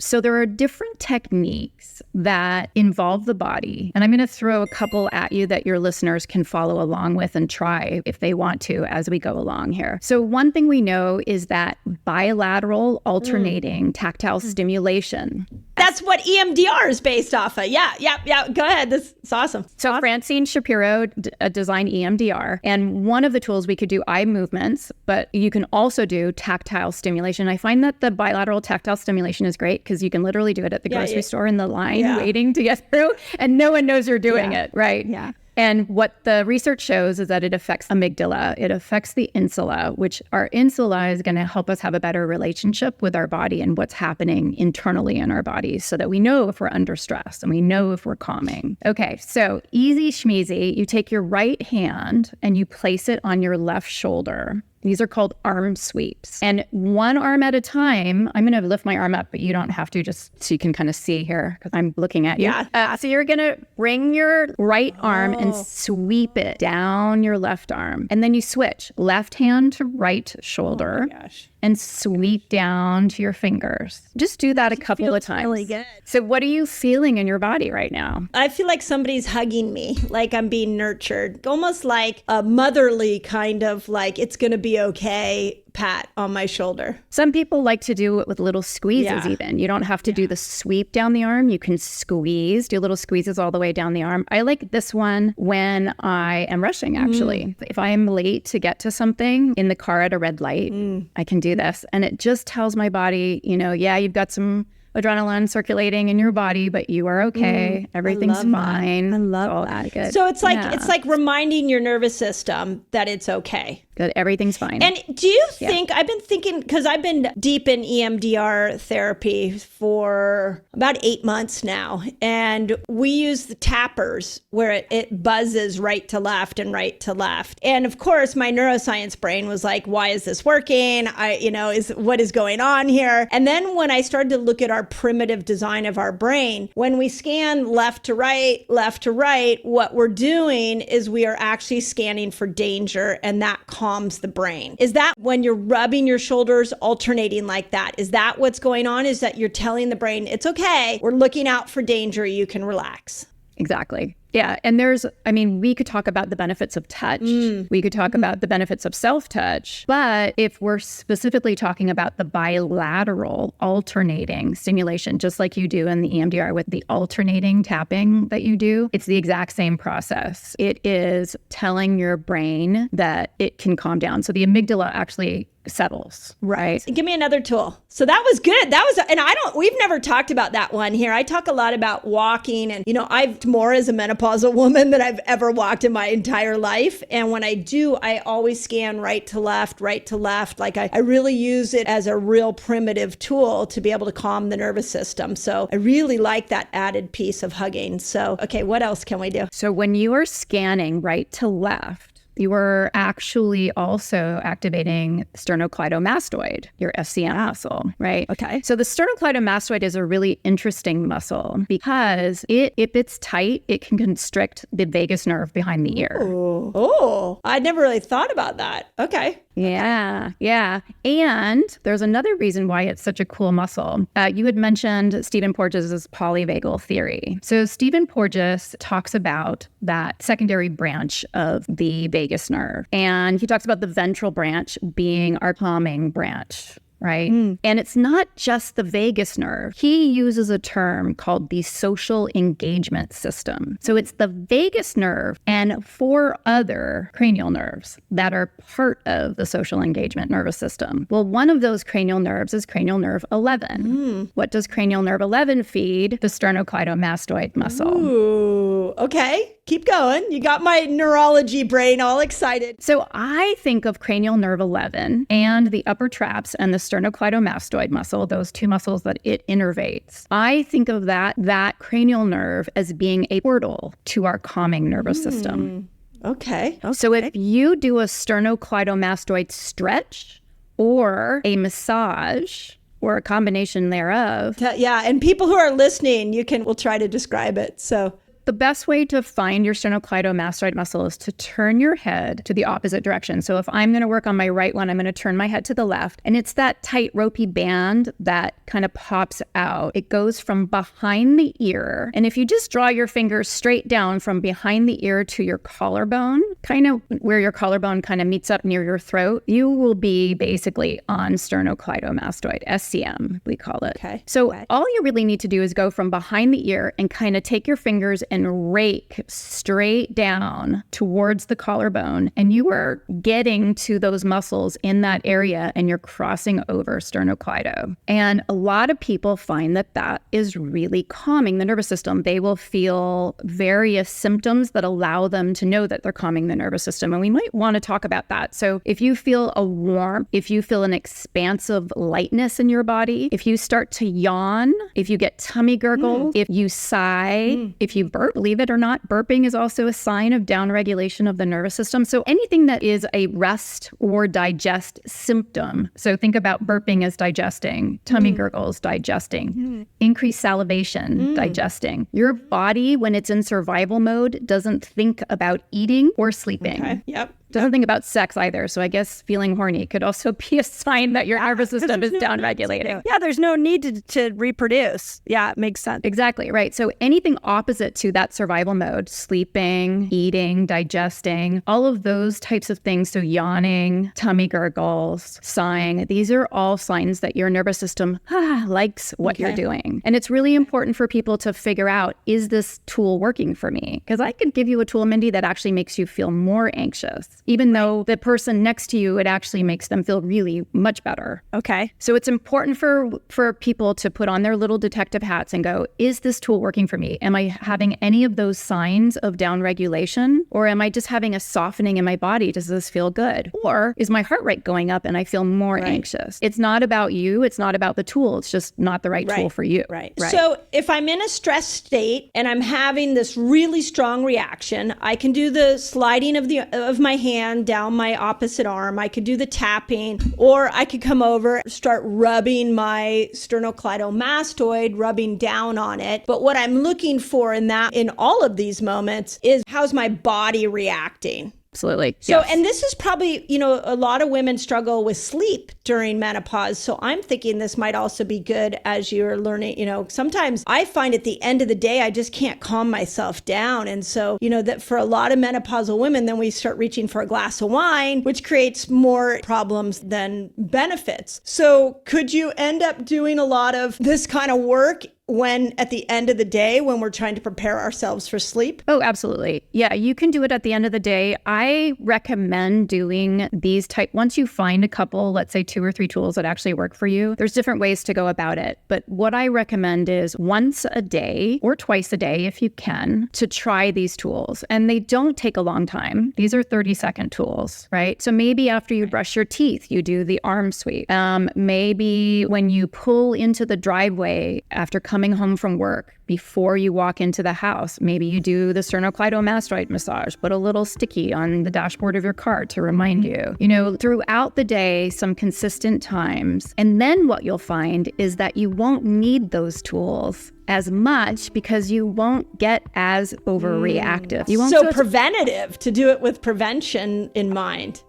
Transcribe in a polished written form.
So there are different techniques that involve the body. And I'm going to throw a couple at you that your listeners can follow along with and try if they want to as we go along here. So one thing we know is that bilateral alternating tactile stimulation. That's what EMDR is based off of. Yeah. Go ahead. This is awesome. So Francine Shapiro designed EMDR. And one of the tools we could do eye movements, but you can also do tactile stimulation. I find that the bilateral tactile stimulation is great because you can literally do it at the grocery store in the line waiting to get through and no one knows you're doing it, right? Yeah. And what the research shows is that it affects amygdala. It affects the insula, which our insula is going to help us have a better relationship with our body and what's happening internally in our bodies so that we know if we're under stress and we know if we're calming. Okay, so easy schmeezy. You take your right hand and you place it on your left shoulder. These are called arm sweeps. And one arm at a time, I'm going to lift my arm up, but you don't have to, just so you can kind of see here because I'm looking at you. Yeah. So you're going to bring your right arm and sweep it down your left arm. And then you switch left hand to right shoulder. Oh my gosh. And sweep down to your fingers. Just do that a couple of times. Really good. So what are you feeling in your body right now? I feel like somebody's hugging me, like I'm being nurtured, almost like a motherly kind of like it's going to be okay pat on my shoulder. Some people like to do it with little squeezes even. You don't have to do the sweep down the arm. You can squeeze, do little squeezes all the way down the arm. I like this one when I am rushing, actually. If I am late to get to something in the car at a red light, I can do this. And it just tells my body, you've got some adrenaline circulating in your body, but you are okay. Everything's fine. I love that. Good. So it's like reminding your nervous system that it's okay. Good. Everything's fine. And do you think, I've been thinking, because I've been deep in EMDR therapy for about 8 months now, and we use the tappers where it buzzes right to left and right to left. And of course, my neuroscience brain was like, why is this working? What is going on here? And then when I started to look at our primitive design of our brain, when we scan left to right, what we're doing is we are actually scanning for danger, and that calms the brain. Is that when you're rubbing your shoulders, alternating like that? Is that what's going on? Is that you're telling the brain, it's okay, we're looking out for danger, you can relax? Exactly. Yeah. And we could talk about the benefits of touch. We could talk about the benefits of self-touch. But if we're specifically talking about the bilateral alternating stimulation, just like you do in the EMDR with the alternating tapping that you do, it's the exact same process. It is telling your brain that it can calm down. So the amygdala actually settles, right? Give me another tool. So that was good. We've never talked about that one here. I talk a lot about walking and, I've more as a menopausal woman than I've ever walked in my entire life. And when I do, I always scan right to left. Like I really use it as a real primitive tool to be able to calm the nervous system. So I really like that added piece of hugging. So, okay, what else can we do? So when you are scanning right to left, you are actually also activating sternocleidomastoid, your SCM muscle, right? Okay. So the sternocleidomastoid is a really interesting muscle because if it's tight, it can constrict the vagus nerve behind the ear. Oh, I never really thought about that. Okay. Yeah. And there's another reason why it's such a cool muscle. You had mentioned Stephen Porges' polyvagal theory. So Stephen Porges talks about that secondary branch of the vagus nerve. And he talks about the ventral branch being our calming branch. Right? And it's not just the vagus nerve. He uses a term called the social engagement system. So it's the vagus nerve and 4 other cranial nerves that are part of the social engagement nervous system. Well, one of those cranial nerves is cranial nerve 11. What does cranial nerve 11 feed? The sternocleidomastoid muscle. Ooh, okay. Keep going. You got my neurology brain all excited. So I think of cranial nerve 11 and the upper traps and the sternocleidomastoid muscle, those 2 muscles that it innervates. I think of that cranial nerve as being a portal to our calming nervous system. Okay. So if you do a sternocleidomastoid stretch or a massage or a combination thereof. Yeah. And people who are listening, we'll try to describe it. So the best way to find your sternocleidomastoid muscle is to turn your head to the opposite direction. So if I'm going to work on my right one, I'm going to turn my head to the left. And it's that tight ropey band that kind of pops out. It goes from behind the ear. And if you just draw your fingers straight down from behind the ear to your collarbone, kind of where your collarbone kind of meets up near your throat, you will be basically on sternocleidomastoid, SCM, we call it. Okay. So all you really need to do is go from behind the ear and kind of take your fingers and rake straight down towards the collarbone. And you are getting to those muscles in that area and you're crossing over sternocleido. And a lot of people find that that is really calming the nervous system. They will feel various symptoms that allow them to know that they're calming the nervous system. And we might want to talk about that. So if you feel a warmth, if you feel an expansive lightness in your body, if you start to yawn, if you get tummy gurgle, if you sigh, if you burp, believe it or not, burping is also a sign of downregulation of the nervous system. So anything that is a rest or digest symptom. So think about burping as digesting, tummy gurgles, digesting, increased salivation, digesting. Your body, when it's in survival mode, doesn't think about eating or sleeping. Okay. Yep. Doesn't think about sex either. So I guess feeling horny could also be a sign that your nervous system is downregulating. Yeah, there's no need to reproduce. Yeah, it makes sense. Exactly, right. So anything opposite to that survival mode, sleeping, eating, digesting, all of those types of things, so yawning, tummy gurgles, sighing, these are all signs that your nervous system likes what you're doing. And it's really important for people to figure out, is this tool working for me? Because I could give you a tool, Mindy, that actually makes you feel more anxious. Even though the person next to you, it actually makes them feel really much better. Okay. So it's important for people to put on their little detective hats and go, is this tool working for me? Am I having any of those signs of downregulation? Or am I just having a softening in my body? Does this feel good? Or is my heart rate going up and I feel more anxious? It's not about you. It's not about the tool. It's just not the right tool for you. Right. So if I'm in a stress state and I'm having this really strong reaction, I can do the sliding of my hand down my opposite arm. I could do the tapping, or I could come over, start rubbing my sternocleidomastoid, rubbing down on it. But what I'm looking for in all of these moments is, how's my body reacting? Absolutely. So, and this is probably, a lot of women struggle with sleep during menopause. So I'm thinking this might also be good as you're learning, sometimes I find at the end of the day, I just can't calm myself down. And so, that for a lot of menopausal women, then we start reaching for a glass of wine, which creates more problems than benefits. So could you end up doing a lot of this kind of work when at the end of the day, when we're trying to prepare ourselves for sleep? Oh, absolutely. Yeah, you can do it at the end of the day. I recommend doing these once you find a couple, let's say 2 or 3 tools that actually work for you, there's different ways to go about it. But what I recommend is once a day or twice a day, if you can, to try these tools. And they don't take a long time. These are 30-second tools, right? So maybe after you brush your teeth, you do the arm sweep. Maybe when you pull into the driveway after coming home from work, before you walk into the house, maybe you do the sternocleidomastoid massage, put a little sticky on the dashboard of your car to remind you, throughout the day, some consistent times. And then what you'll find is that you won't need those tools as much because you won't get as overreactive. You won't so preventative, to do it with prevention in mind.